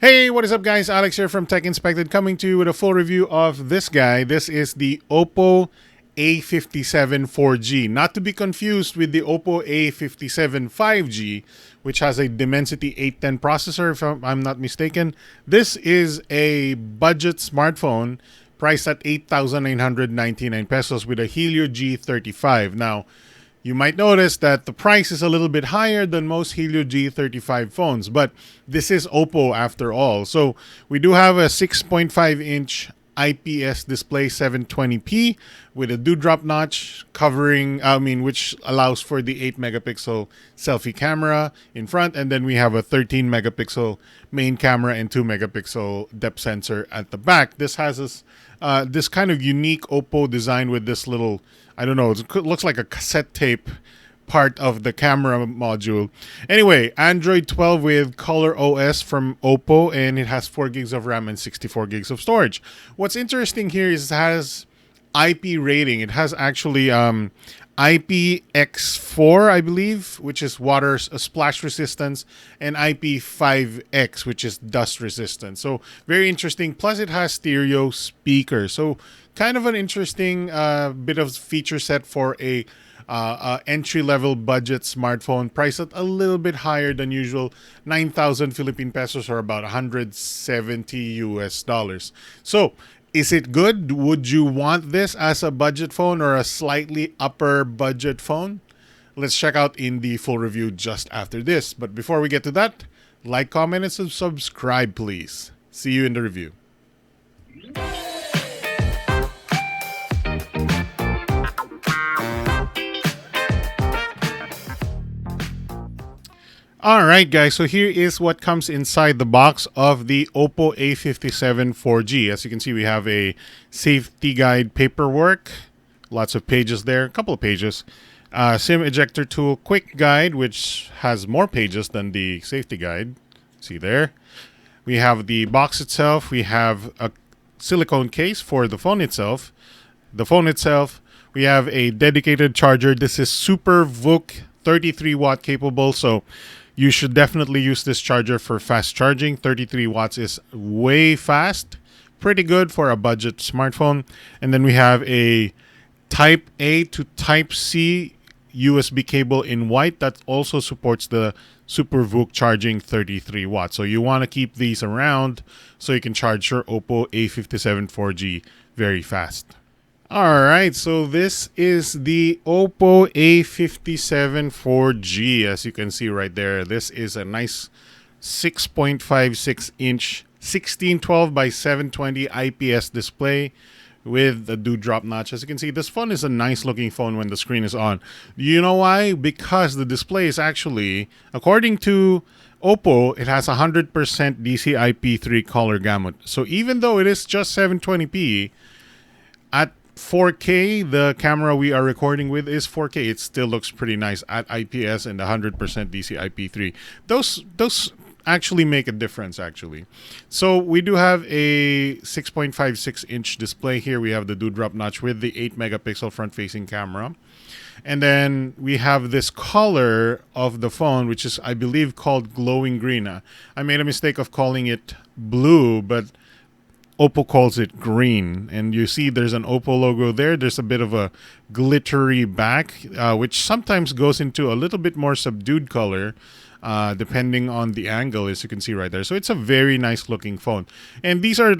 Hey, what is up guys? Alex here from Tech Inspected coming to you with a full review of this guy. This is the Oppo A57 4G. Not to be confused with the Oppo A57 5G, which has a Dimensity 810 processor if I'm not mistaken. This is a budget smartphone priced at 8,999 pesos with a Helio G35. Now, you might notice that the price is a little bit higher than most Helio G35 phones, but this is Oppo after all. So we do have a 6.5-inch IPS display 720p with a dewdrop notch which allows for the 8 megapixel selfie camera in front, and then we have a 13 megapixel main camera and 2 megapixel depth sensor at the back. This has this kind of unique Oppo design with this little, I don't know, it looks like a cassette tape part of the camera module. Anyway, Android 12 with Color OS from Oppo, and it has 4 gigs of RAM and 64 gigs of storage. What's interesting here is it has IP rating. It has actually IPX4, I believe, which is water splash resistance, and IP5X, which is dust resistance. So very interesting. Plus, it has stereo speakers. So kind of an interesting bit of feature set for a entry-level budget smartphone, priced at a little bit higher than usual, 9,000 Philippine pesos or about 170 US dollars. So, is it good? Would you want this as a budget phone or a slightly upper budget phone? Let's check out in the full review just after this. But before we get to that, like, comment, and subscribe, please. See you in the review. Alright guys, so here is what comes inside the box of the Oppo A57 4G. As you can see, we have a safety guide paperwork, lots of pages there, a couple of pages. SIM ejector tool quick guide, which has more pages than the safety guide. See there. We have the box itself. We have a silicone case for the phone itself. We have a dedicated charger. This is Super VOOC 33 watt capable, so you should definitely use this charger for fast charging. 33 watts is way fast. Pretty good for a budget smartphone. And then we have a Type A to Type C USB cable in white that also supports the Super VOOC charging 33 watts. So you want to keep these around so you can charge your Oppo A57 4G very fast. Alright, so this is the Oppo A57 4G. As you can see right there, this is a nice 6.56-inch 1612 by 720 IPS display with a dewdrop notch. As you can see, this phone is a nice looking phone when the screen is on. You know why? Because the display is actually, according to Oppo, it has 100% DCI-P3 color gamut. So even though it is just 720p, at 4K, the camera we are recording with is 4K. It still looks pretty nice at IPS and 100% DCI-P3. Those actually make a difference, actually. So we do have a 6.56-inch display here. We have the dewdrop notch with the 8 megapixel front-facing camera. And then we have this color of the phone, which is, I believe, called glowing green. I made a mistake of calling it blue, but Oppo calls it green. And you see there's an Oppo logo there. There's a bit of a glittery back, which sometimes goes into a little bit more subdued color, depending on the angle, as you can see right there. So it's a very nice looking phone. And these are,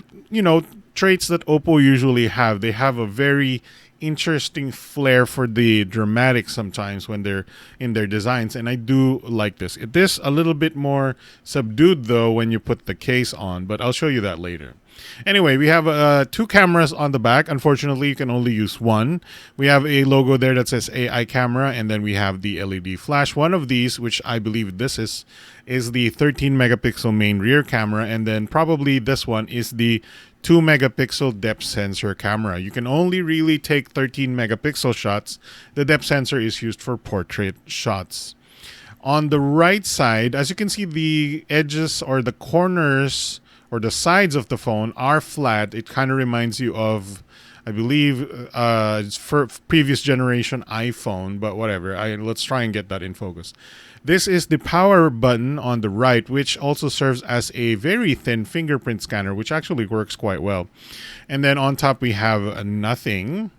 traits that Oppo usually have. They have a very interesting flair for the dramatic sometimes when they're in their designs, and I do like this. It is a little bit more subdued though when you put the case on, but I'll show you that later. Anyway, we have 2 cameras on the back. Unfortunately, you can only use one. We have a logo there that says AI camera, and then we have the LED flash. One of these, which I believe this is the 13 megapixel main rear camera, and then probably this one is the 2 megapixel depth sensor camera. You can only really take 13 megapixel shots. The depth sensor is used for portrait shots. On the right side, as you can see, the edges or the corners or the sides of the phone are flat. It kind of reminds you of I believe it's for previous generation iPhone, but whatever. Let's try and get that in focus. This is the power button on the right, which also serves as a very thin fingerprint scanner, which actually works quite well. And then on top we have nothing.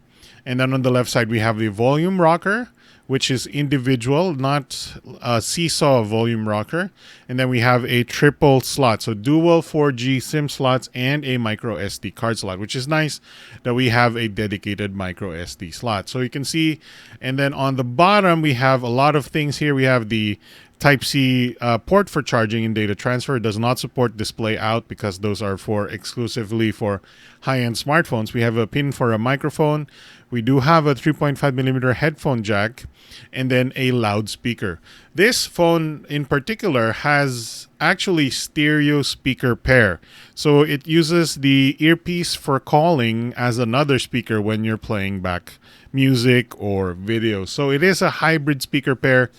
And then on the left side we have the volume rocker, which is individual, not a seesaw volume rocker. And then we have a triple slot, so dual 4G SIM slots and a micro SD card slot, which is nice that we have a dedicated micro SD slot. So you can see, and then on the bottom we have a lot of things here. We have the Type-C port for charging and data transfer. It does not support display out because those are exclusively for high-end smartphones. We have a pin for a microphone. We do have a 3.5mm headphone jack, and then a loudspeaker. This phone in particular has actually stereo speaker pair. So it uses the earpiece for calling as another speaker when you're playing back music or video. So it is a hybrid speaker pair.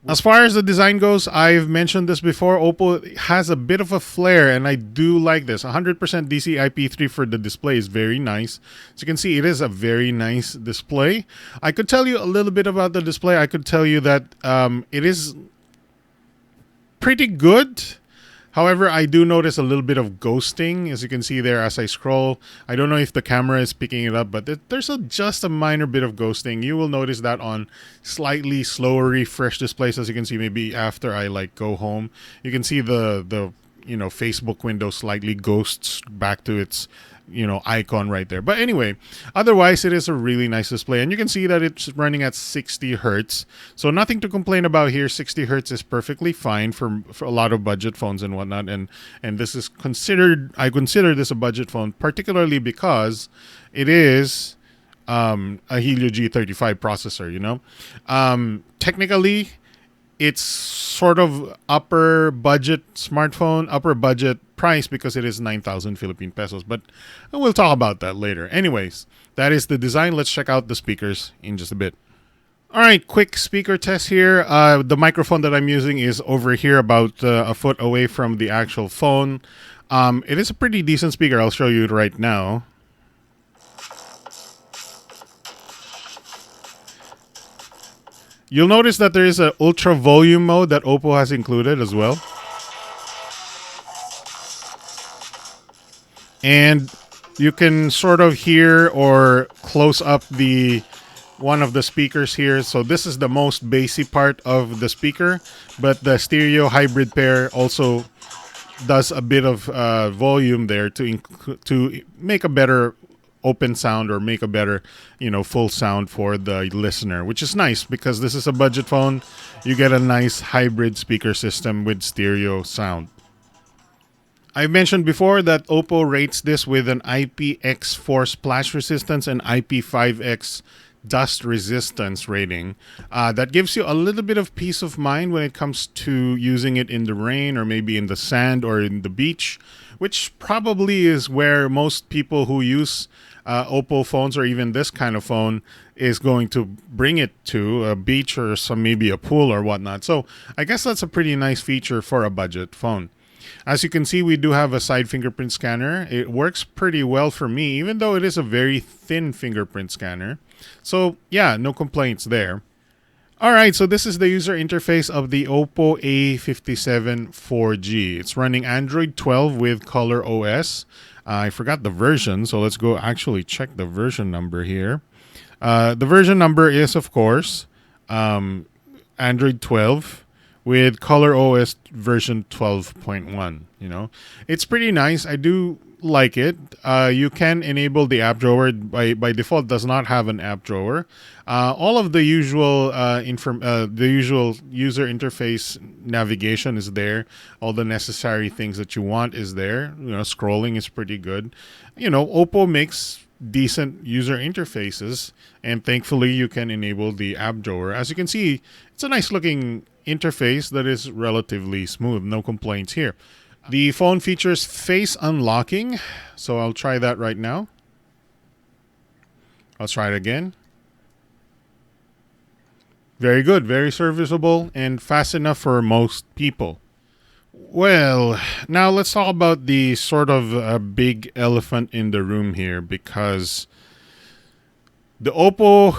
As far as the design goes, I've mentioned this before, Oppo has a bit of a flare, and I do like this. 100% DC-IP3 for the display is very nice. As you can see, it is a very nice display. I could tell you a little bit about the display. I could tell you that it is pretty good. However, I do notice a little bit of ghosting, as you can see there as I scroll. I don't know if the camera is picking it up, but there's just a minor bit of ghosting. You will notice that on slightly slower refresh displays, as you can see maybe after I go home. You can see the Facebook window slightly ghosts back to its icon right there. But anyway, otherwise it is a really nice display, and you can see that it's running at 60 hertz, so nothing to complain about here. 60 hertz is perfectly fine for a lot of budget phones and whatnot, and this is I consider this a budget phone, particularly because it is a Helio G35 processor. Technically it's sort of upper budget smartphone, upper budget price, because it is 9,000 Philippine pesos. But we'll talk about that later. Anyways, that is the design. Let's check out the speakers in just a bit. All right, quick speaker test here. The microphone that I'm using is over here, about a foot away from the actual phone. It is a pretty decent speaker. I'll show you it right now. You'll notice that there is an ultra volume mode that Oppo has included as well. And you can sort of hear or close up one of the speakers here. So this is the most basic part of the speaker, but the stereo hybrid pair also does a bit of volume there to make a better open sound, or make a better full sound for the listener, which is nice because this is a budget phone. You get a nice hybrid speaker system with stereo sound. I mentioned before that Oppo rates this with an IPX4 splash resistance and IP5X dust resistance rating. That gives you a little bit of peace of mind when it comes to using it in the rain, or maybe in the sand, or in the beach, which probably is where most people who use Oppo phones, or even this kind of phone, is going to bring it to a beach, or maybe a pool or whatnot. So I guess that's a pretty nice feature for a budget phone. As you can see, we do have a side fingerprint scanner. It works pretty well for me, even though it is a very thin fingerprint scanner. So yeah, no complaints there. All right, so this is the user interface of the Oppo A57 4G. It's running Android 12 with Color OS. I forgot the version, so let's go actually check the version number here. The version number is, of course, Android 12 with Color OS version 12.1. It's pretty nice. I do like it. You can enable the app drawer. By default does not have an app drawer. All of the usual user interface navigation is there. All the necessary things that you want is there. Scrolling is pretty good. Oppo makes decent user interfaces, and thankfully you can enable the app drawer. As you can see, it's a nice looking interface that is relatively smooth. No complaints here. The phone features face unlocking, so I'll try that right now. I'll try it again. Very good, very serviceable, and fast enough for most people. Well, now let's talk about the sort of big elephant in the room here, because The Oppo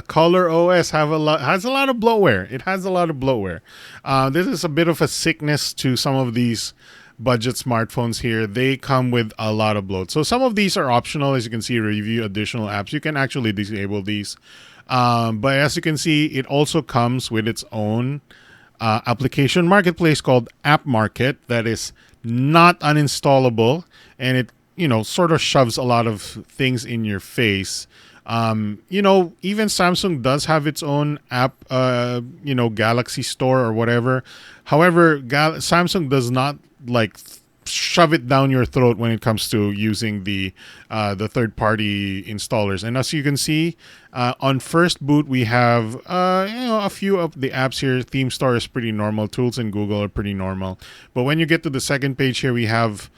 Color OS has a lot of bloatware. It has a lot of bloatware. This is a bit of a sickness to some of these budget smartphones here. They come with a lot of bloat. So some of these are optional. As you can see, review additional apps. You can actually disable these. But as you can see, it also comes with its own application marketplace called App Market that is not uninstallable, and it sort of shoves a lot of things in your face. Even Samsung does have its own app, Galaxy Store or whatever. However, Samsung does not like shove it down your throat when it comes to using the third-party installers. And as you can see, on first boot we have a few of the apps here. Theme Store is pretty normal. Tools and Google are pretty normal. But when you get to the second page here, we have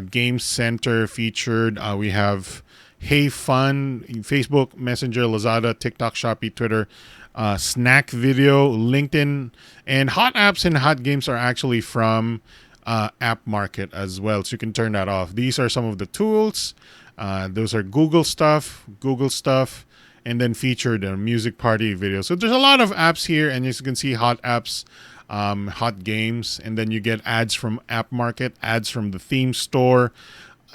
Game Center featured. We have Hey Fun, Facebook Messenger, Lazada, TikTok, Shopee, Twitter, Snack Video, LinkedIn, and Hot Apps and Hot Games are actually from App Market as well. So you can turn that off. These are some of the tools. Those are Google stuff, and then featured music party video. So there's a lot of apps here, and as you can see, Hot Apps, Hot Games, and then you get ads from App Market, ads from the Theme Store.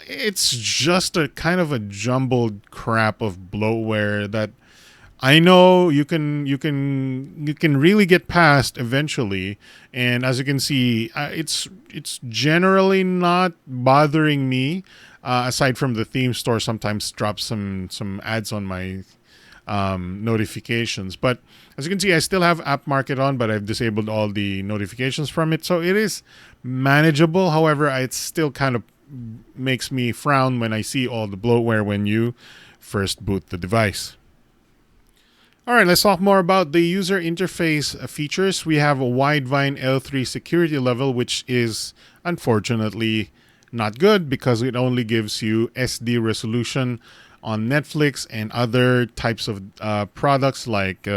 It's just a kind of a jumbled crap of bloatware that I know you can really get past eventually. And as you can see, it's generally not bothering me. Aside from the Theme Store, sometimes drops some ads on my notifications. But as you can see, I still have App Market on, but I've disabled all the notifications from it, so it is manageable. However, it still kind of makes me frown when I see all the bloatware when you first boot the device. All right, let's talk more about the user interface features. We have a Widevine L3 security level, which is unfortunately not good because it only gives you SD resolution on Netflix and other types of products like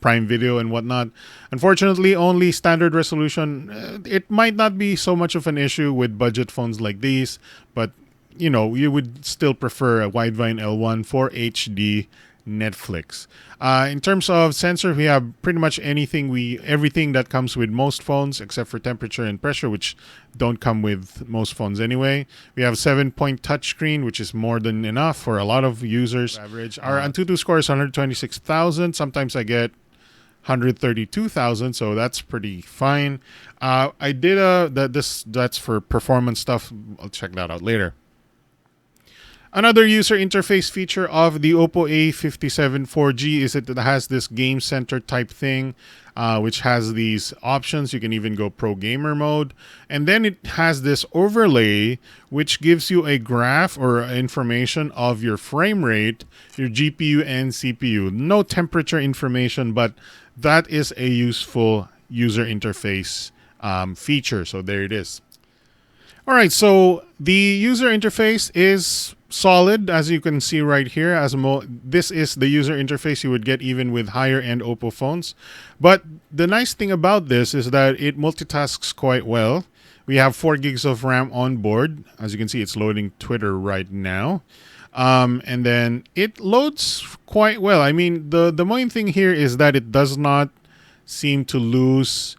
Prime Video and whatnot. Unfortunately, only standard resolution. It might not be so much of an issue with budget phones like these, but you would still prefer a Widevine L1 for HD Netflix. In terms of sensor, we have pretty much everything that comes with most phones except for temperature and pressure, which don't come with most phones anyway. We have 7-point touchscreen, which is more than enough for a lot of users. Average. Our Antutu score is 126,000. Sometimes I get 132,000, so that's pretty fine. I did that's for performance stuff. I'll check that out later. Another user interface feature of the Oppo A57 4G is it has this Game Center type thing, which has these options. You can even go pro gamer mode. And then it has this overlay, which gives you a graph or information of your frame rate, your GPU and CPU. No temperature information, but that is a useful user interface feature. So there it is. All right, so the user interface is solid, as you can see right here. This is the user interface you would get even with higher end Oppo phones. But the nice thing about this is that it multitasks quite well. We have 4 gigs of RAM on board. As you can see, it's loading Twitter right now. And then it loads quite well. I mean, the main thing here is that it does not seem to lose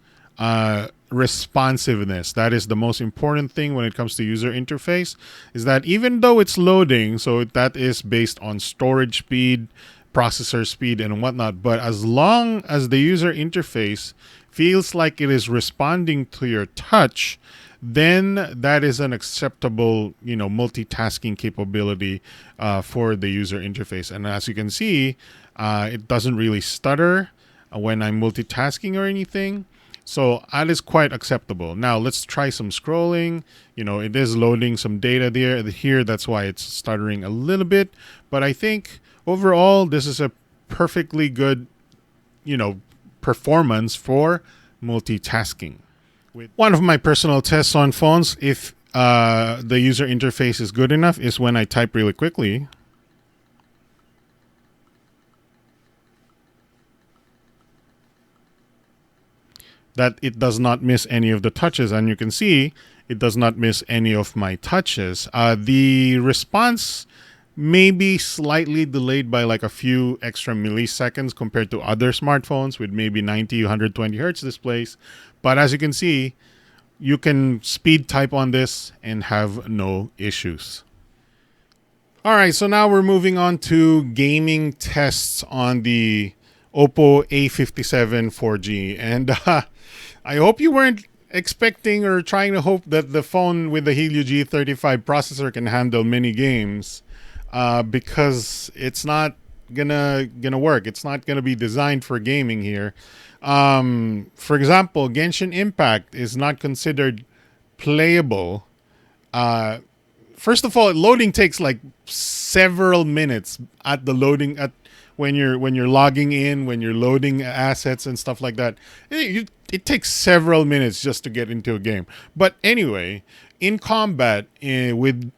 responsiveness. That is the most important thing when it comes to user interface, is that even though it's loading, so that is based on storage speed, processor speed, and whatnot, but as long as the user interface feels like it is responding to your touch, then that is an acceptable, multitasking capability for the user interface. And as you can see, it doesn't really stutter when I'm multitasking or anything. So that is quite acceptable. Now let's try some scrolling. It is loading some data here. That's why it's stuttering a little bit. But I think overall, this is a perfectly good, performance for multitasking. One of my personal tests on phones, if the user interface is good enough, is when I type really quickly. That it does not miss any of the touches, and you can see it does not miss any of my touches. The response maybe slightly delayed by like a few extra milliseconds compared to other smartphones with maybe 90, 120 hertz displays. But as you can see, you can speed type on this and have no issues. All right, so now we're moving on to gaming tests on the Oppo A57 4G. And I hope you weren't expecting or trying to hope that the phone with the Helio G35 processor can handle mini games, because it's not gonna work. It's not gonna be designed for gaming here. For example, Genshin Impact is not considered playable. First of all, loading takes like several minutes at the loading at when you're logging in, when you're loading assets and stuff like that. It takes several minutes just to get into a game. But anyway, in combat, with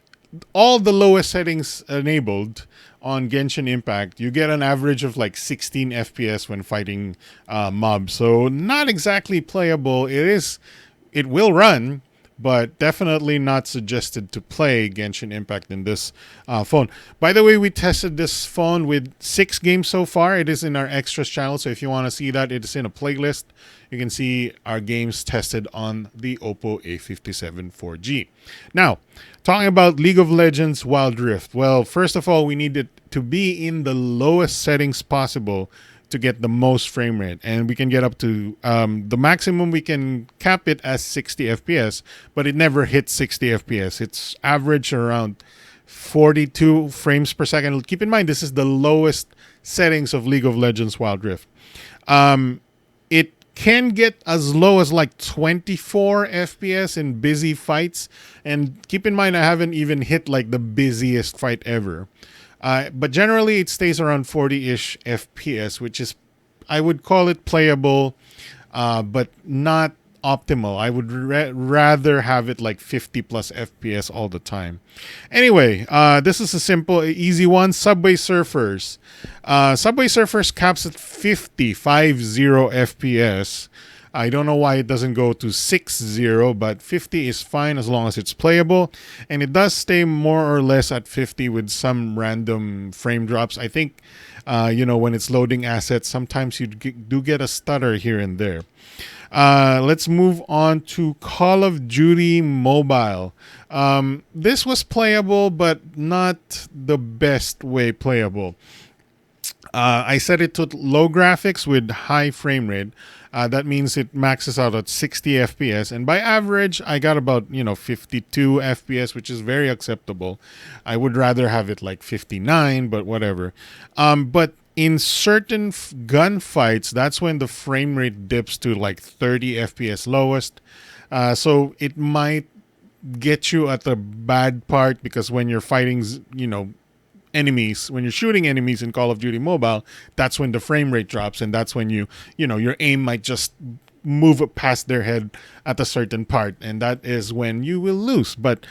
all the lowest settings enabled on Genshin Impact, you get an average of like 16 FPS when fighting mobs. So not exactly playable. It will run, but definitely not suggested to play Genshin Impact in this phone. By the way, we tested this phone with 6 games so far. It is in our extras channel, so if you want to see that, it is in a playlist. You can see our games tested on the Oppo A57 4G. Now, talking about League of Legends Wild Rift. Well, first of all, we need it to be in the lowest settings possible to get the most frame rate, and we can get up to the maximum. We can cap it as 60 FPS, but it never hits 60 FPS. It's average around 42 frames per second. Keep in mind, this is the lowest settings of League of Legends Wild Rift. It can get as low as like 24 FPS in busy fights, and keep in mind, I haven't even hit like the busiest fight ever. But generally, it stays around 40-ish FPS, which is, I would call it playable, but not optimal. I would rather have it like 50 plus FPS all the time. Anyway, this is a simple, easy one. Subway Surfers. Subway Surfers caps at 50 FPS. I don't know why it doesn't go to 60, but 50 is fine as long as it's playable. And it does stay more or less at 50 with some random frame drops. I think, when it's loading assets, sometimes you do get a stutter here and there. Let's move on to Call of Duty Mobile. This was playable, but not the best way playable. I set it to low graphics with high frame rate. That means it maxes out at 60 FPS. And by average, I got about, 52 FPS, which is very acceptable. I would rather have it like 59, but whatever. But in certain gunfights, that's when the frame rate dips to like 30 FPS lowest. So it might get you at the bad part, because when you're fighting, enemies, when you're shooting enemies in Call of Duty Mobile, that's when the frame rate drops, and that's when your aim might just move past their head at a certain part, and that is when you will lose. But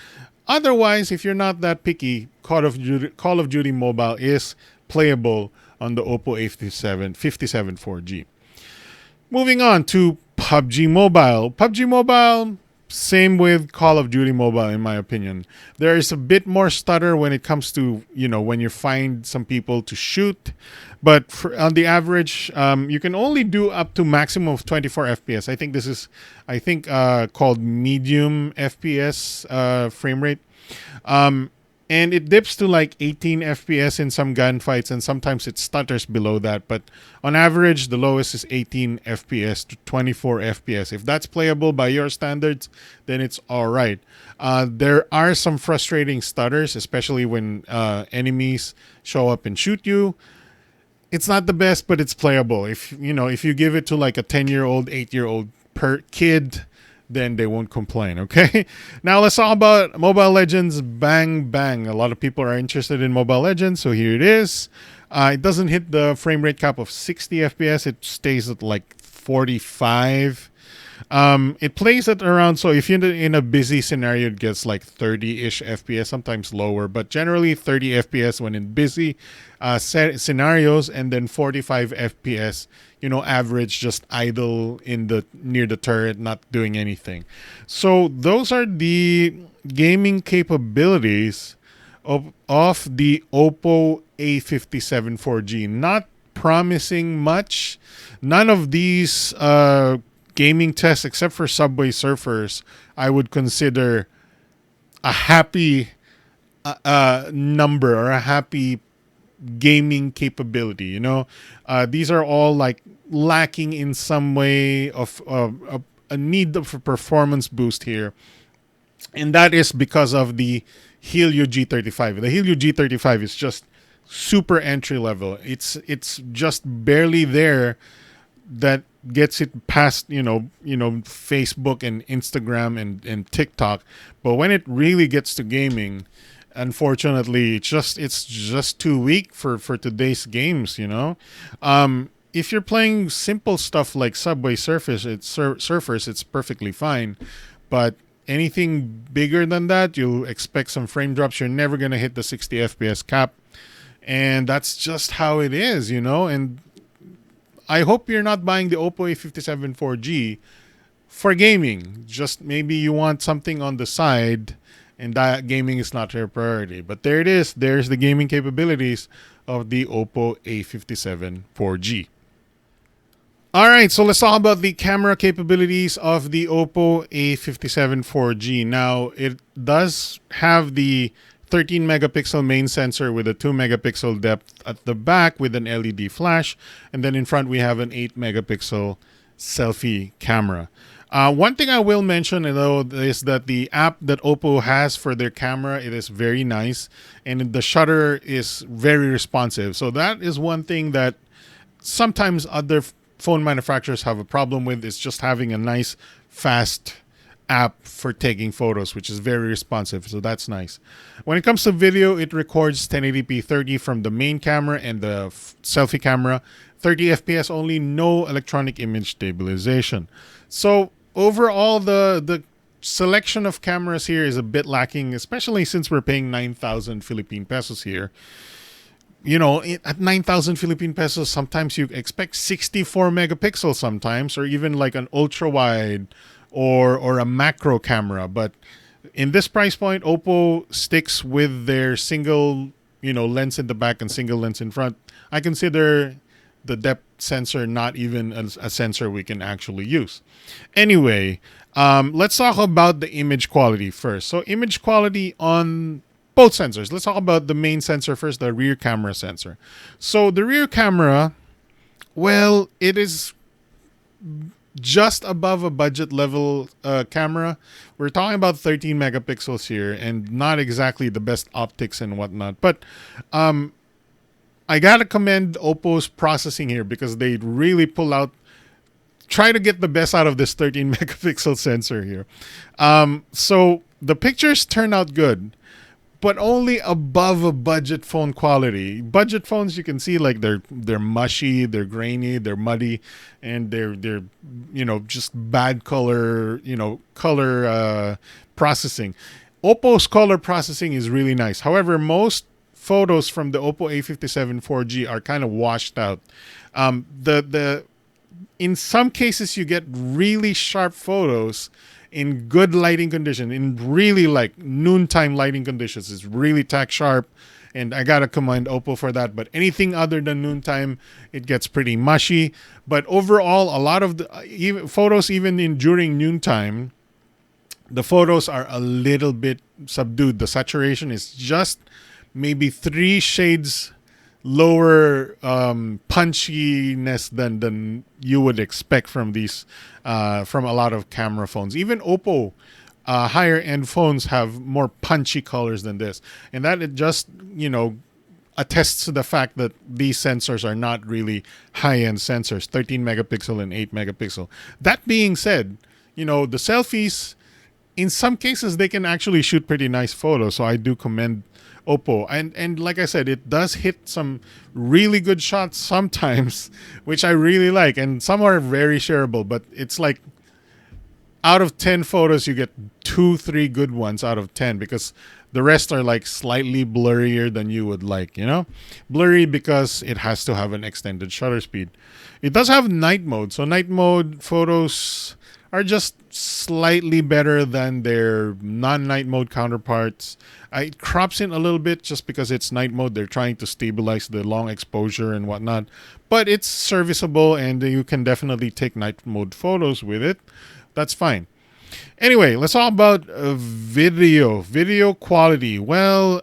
otherwise, if you're not that picky, Call of Duty Mobile is playable on the Oppo A57 4G. Moving on to PUBG Mobile. PUBG Mobile, same with Call of Duty Mobile, in my opinion. There is a bit more stutter when it comes to, when you find some people to shoot. But on the average, you can only do up to maximum of 24 FPS. I think this is, called medium FPS frame rate. And it dips to like 18 FPS in some gunfights, and sometimes it stutters below that. But on average, the lowest is 18 FPS to 24 FPS. If that's playable by your standards, then it's all right. There are some frustrating stutters, especially when enemies show up and shoot you. It's not the best, but it's playable. If you give it to like a 10-year-old, 8-year-old kid, then they won't complain, okay? Now let's talk about Mobile Legends Bang Bang. A lot of people are interested in Mobile Legends, so here it is. It doesn't hit the frame rate cap of 60 FPS. It stays at like 45. It plays at around, so if you're in a busy scenario, it gets like 30-ish FPS, sometimes lower, but generally 30 FPS when in busy scenarios, and then 45 FPS, average, just idle near the turret, not doing anything. So those are the gaming capabilities of the Oppo A57 4G. Not promising much. None of these gaming tests, except for Subway Surfers, I would consider a happy number or a happy gaming capability. These are all like lacking in some way of a need of a performance boost here, and that is because of the Helio G35. The Helio G35 is just super entry level. It's just barely there that gets it past Facebook and Instagram and TikTok. But when it really gets to gaming, unfortunately, it's just too weak for today's games. If you're playing simple stuff like Subway Surfers, it's perfectly fine. But anything bigger than that, you'll expect some frame drops. You're never gonna hit the 60 FPS cap, and that's just how it is. And I hope you're not buying the Oppo A57 4G for gaming. Just maybe you want something on the side, and that gaming is not your priority. But there it is. There's the gaming capabilities of the Oppo A57 4G. All right, so let's talk about the camera capabilities of the Oppo A57 4G. Now, it does have the 13 megapixel main sensor with a 2 megapixel depth at the back with an LED flash, and then in front we have an 8 megapixel selfie camera. One thing I will mention, though, is that the app that Oppo has for their camera, it is very nice, and the shutter is very responsive. So that is one thing that sometimes other phone manufacturers have a problem with, is just having a nice, fast app for taking photos, which is very responsive. So that's nice. When it comes to video, it records 1080p 30 from the main camera and the selfie camera. 30 FPS only, no electronic image stabilization. So overall, the selection of cameras here is a bit lacking, especially since we're paying 9,000 Philippine pesos here. At 9,000 Philippine pesos, sometimes you expect 64 megapixels sometimes, or even like an ultra wide or a macro camera. But in this price point, Oppo sticks with their single, lens in the back and single lens in front. I consider the depth sensor not even a sensor we can actually use. Anyway, let's talk about the image quality first. So image quality on both sensors. Let's talk about the main sensor first, the rear camera sensor. So the rear camera, well, it is just above a budget level camera. We're talking about 13 megapixels here, and not exactly the best optics and whatnot. But I gotta commend Oppo's processing here, because they really try to get the best out of this 13 megapixel sensor here. So the pictures turn out good, but only above a budget phone quality. Budget phones, you can see like they're mushy, they're grainy, they're muddy, and they're just bad color processing. Oppo's color processing is really nice. However, most photos from the Oppo A57 4G are kind of washed out. In some cases, you get really sharp photos in good lighting condition, in really like noontime lighting conditions. It's really tack sharp, and I gotta commend Oppo for that. But anything other than noontime, it gets pretty mushy. But overall, a lot of the photos, even during noontime, the photos are a little bit subdued. The saturation is just maybe 3 shades lower punchiness than you would expect from these from a lot of camera phones. Even Oppo higher end phones have more punchy colors than this, and that it just attests to the fact that these sensors are not really high end sensors, 13 megapixel and 8 megapixel. That being said, the selfies, in some cases they can actually shoot pretty nice photos, so I do commend Oppo. And like I said, it does hit some really good shots sometimes, which I really like, and some are very shareable. But it's like out of 10 photos, you get 2-3 good ones out of 10, because the rest are like slightly blurrier than you would like. Blurry because it has to have an extended shutter speed. It does have night mode, so night mode photos are just slightly better than their non-night mode counterparts. It crops in a little bit just because it's night mode. They're trying to stabilize the long exposure and whatnot, but it's serviceable and you can definitely take night mode photos with it. That's fine. Anyway, let's talk about video quality. Well,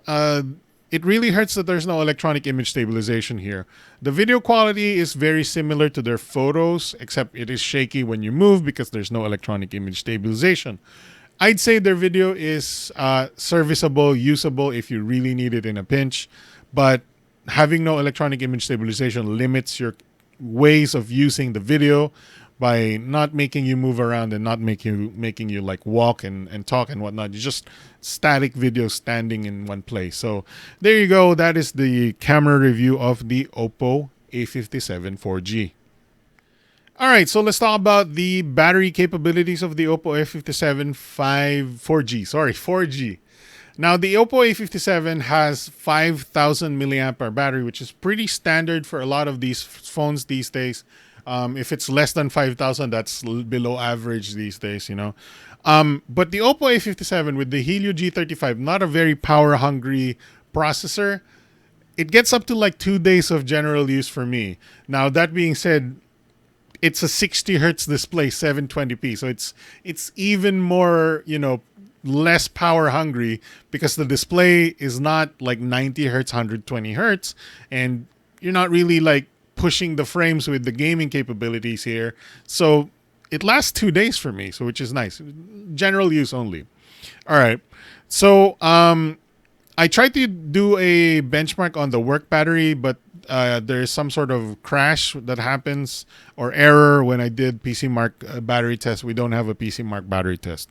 it really hurts that there's no electronic image stabilization here. The video quality is very similar to their photos, except it is shaky when you move because there's no electronic image stabilization. I'd say their video is serviceable, usable if you really need it in a pinch, but having no electronic image stabilization limits your ways of using the video by not making you move around and not making you like walk and talk and whatnot. You just static video standing in one place. So there you go. That is the camera review of the Oppo A57 4G. All right, so let's talk about the battery capabilities of the Oppo A57 4G. Sorry, 4G. Now, the Oppo A57 has 5,000 milliamp hour battery, which is pretty standard for a lot of these phones these days. If it's less than 5,000, that's below average these days, you know. But the Oppo A57 with the Helio G35, not a very power-hungry processor, it gets up to like 2 days of general use for me. Now, that being said, it's a 60 hertz display, 720p, so it's even more, you know, less power hungry because the display is not like 90 hertz, 120 hertz, and you're not really like pushing the frames with the gaming capabilities here. So it lasts 2 days for me, so which is nice. General use only. All right. So I tried to do a benchmark on the work battery, but there's some sort of crash that happens or error when I did PC Mark battery test. We don't have a PC Mark battery test.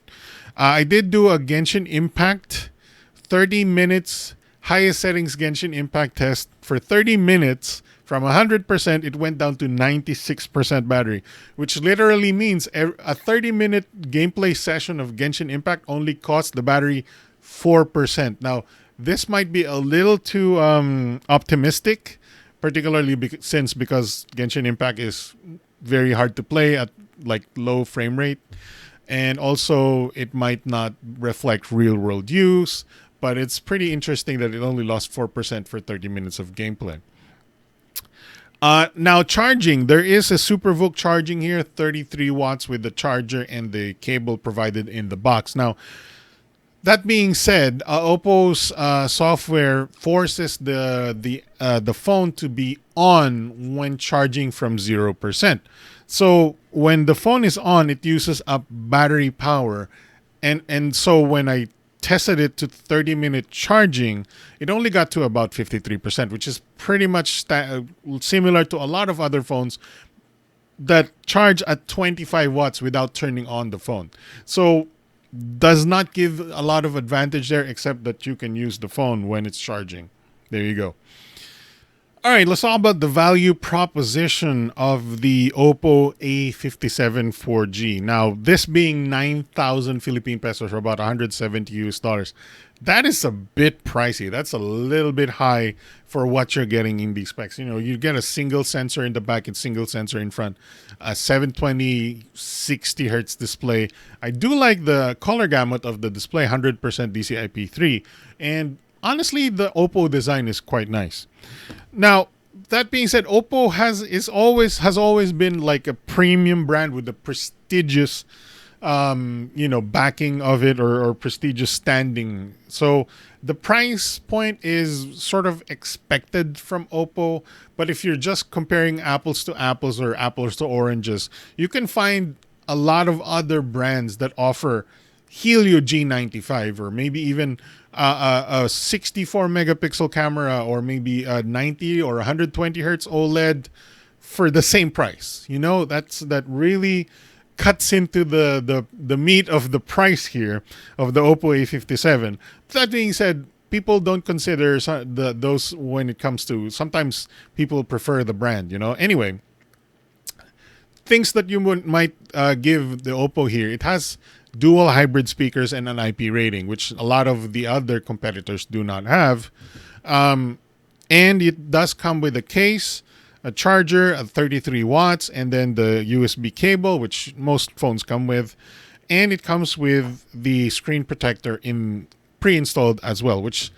I did do a Genshin Impact 30 minutes highest settings Genshin Impact test. For 30 minutes, from 100%, it went down to 96% battery, which literally means a 30-minute gameplay session of Genshin Impact only costs the battery 4%. Now, this might be a little too optimistic, particularly because Genshin Impact is very hard to play at like low frame rate, and also it might not reflect real-world use, but it's pretty interesting that it only lost 4% for 30 minutes of gameplay. Now charging, there is a SuperVOOC charging here, 33 watts with the charger and the cable provided in the box. Now, that being said, Oppo's software forces the phone to be on when charging from 0%. So when the phone is on, it uses up battery power, and so when I tested it to 30-minute charging, it only got to about 53%, which is pretty much similar to a lot of other phones that charge at 25 watts without turning on the phone. So does not give a lot of advantage there, except that you can use the phone when it's charging. There you go. All right, let's talk about the value proposition of the Oppo A57 4G. Now, this being 9,000 Philippine pesos, or about 170 US dollars, that is a bit pricey. That's a little bit high for what you're getting in these specs. You know, you get a single sensor in the back and single sensor in front, a 720 60 hertz display. I do like the color gamut of the display, 100% DCI-P3, and honestly, the Oppo design is quite nice. Now, that being said, Oppo has always been like a premium brand with the prestigious, backing of it, or prestigious standing. So the price point is sort of expected from Oppo. But if you're just comparing apples to apples or apples to oranges, you can find a lot of other brands that offer Helio G95, or maybe even a 64 megapixel camera, or maybe a 90 or 120 hertz OLED for the same price. You know, that really cuts into the meat of the price here of the Oppo A57. That being said, people don't consider those when it comes to, sometimes people prefer the brand, you know. Anyway, things that you might give the Oppo here: it has dual hybrid speakers and an IP rating, which a lot of the other competitors do not have. And it does come with a case. a charger at 33 watts, and then the USB cable, which most phones come with. And it comes with the screen protector in pre-installed as well, which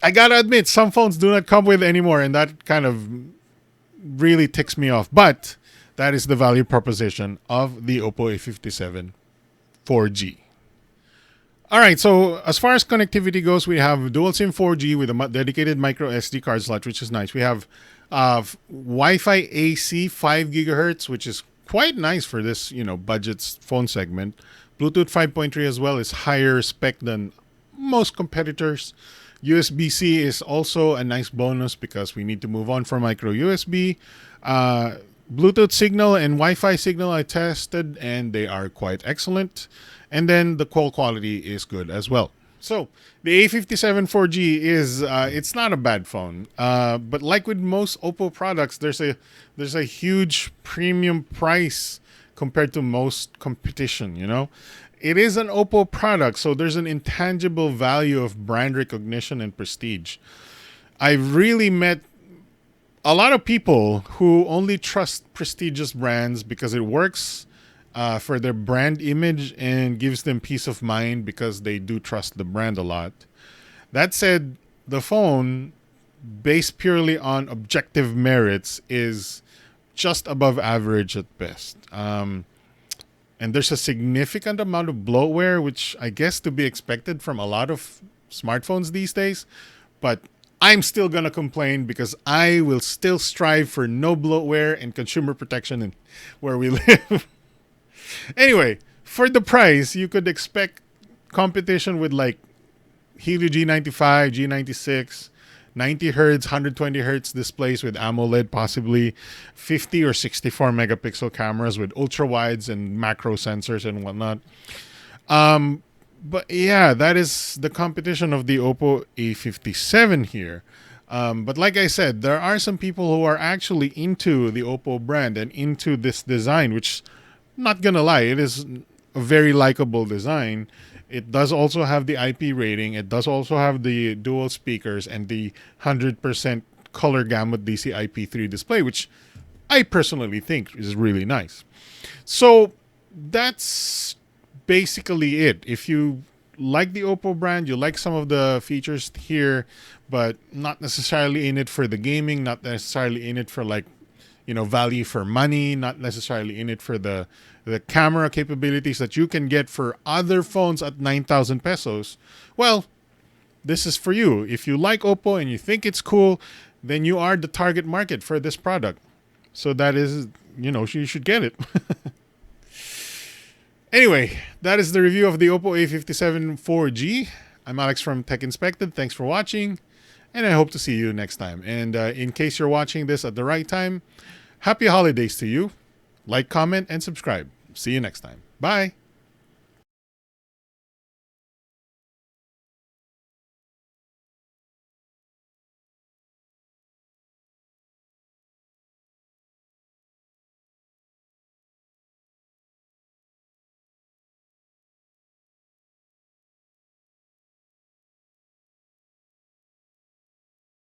I gotta admit, some phones do not come with anymore, and that kind of really ticks me off. But that is the value proposition of the Oppo A57 4G. All right, so as far as connectivity goes, we have dual SIM 4G with a dedicated micro SD card slot, which is nice. We have Wi-Fi AC 5 gigahertz, which is quite nice for this, budget phone segment. Bluetooth 5.3 as well is higher spec than most competitors. USB-C is also a nice bonus because we need to move on from micro USB. Bluetooth signal and Wi-Fi signal I tested, and they are quite excellent. And then the call quality is good as well. So the A57 4G is it's not a bad phone, but like with most Oppo products, there's a huge premium price compared to most competition. It is an Oppo product, so there's an intangible value of brand recognition and prestige. I've really met a lot of people who only trust prestigious brands because it works for their brand image and gives them peace of mind because they do trust the brand a lot. That said, the phone, based purely on objective merits, is just above average at best. And there's a significant amount of bloatware, which I guess to be expected from a lot of smartphones these days. But I'm still going to complain because I will still strive for no bloatware and consumer protection in where we live. Anyway, for the price, you could expect competition with like Helio G95, G96, 90 hertz, 120 hertz displays with AMOLED, possibly 50 or 64 megapixel cameras with ultra wides and macro sensors and whatnot. But yeah, that is the competition of the Oppo A57 here. But like I said, there are some people who are actually into the Oppo brand and into this design, which, not gonna lie, it is a very likable design. It does also have the IP rating. It does also have the dual speakers and the 100% color gamut DC IP3 display, which I personally think is really nice. So that's basically it. If you like the Oppo brand, you like some of the features here, but not necessarily in it for the gaming, not necessarily in it for value for money, not necessarily in it for the camera capabilities that you can get for other phones at 9,000 pesos. Well, this is for you. If you like Oppo and you think it's cool, then you are the target market for this product. So that is, you should get it. Anyway, that is the review of the Oppo A57 4G. I'm Alex from Tech Inspected. Thanks for watching, and I hope to see you next time. And in case you're watching this at the right time, happy holidays to you. Like, comment, and subscribe. See you next time. Bye.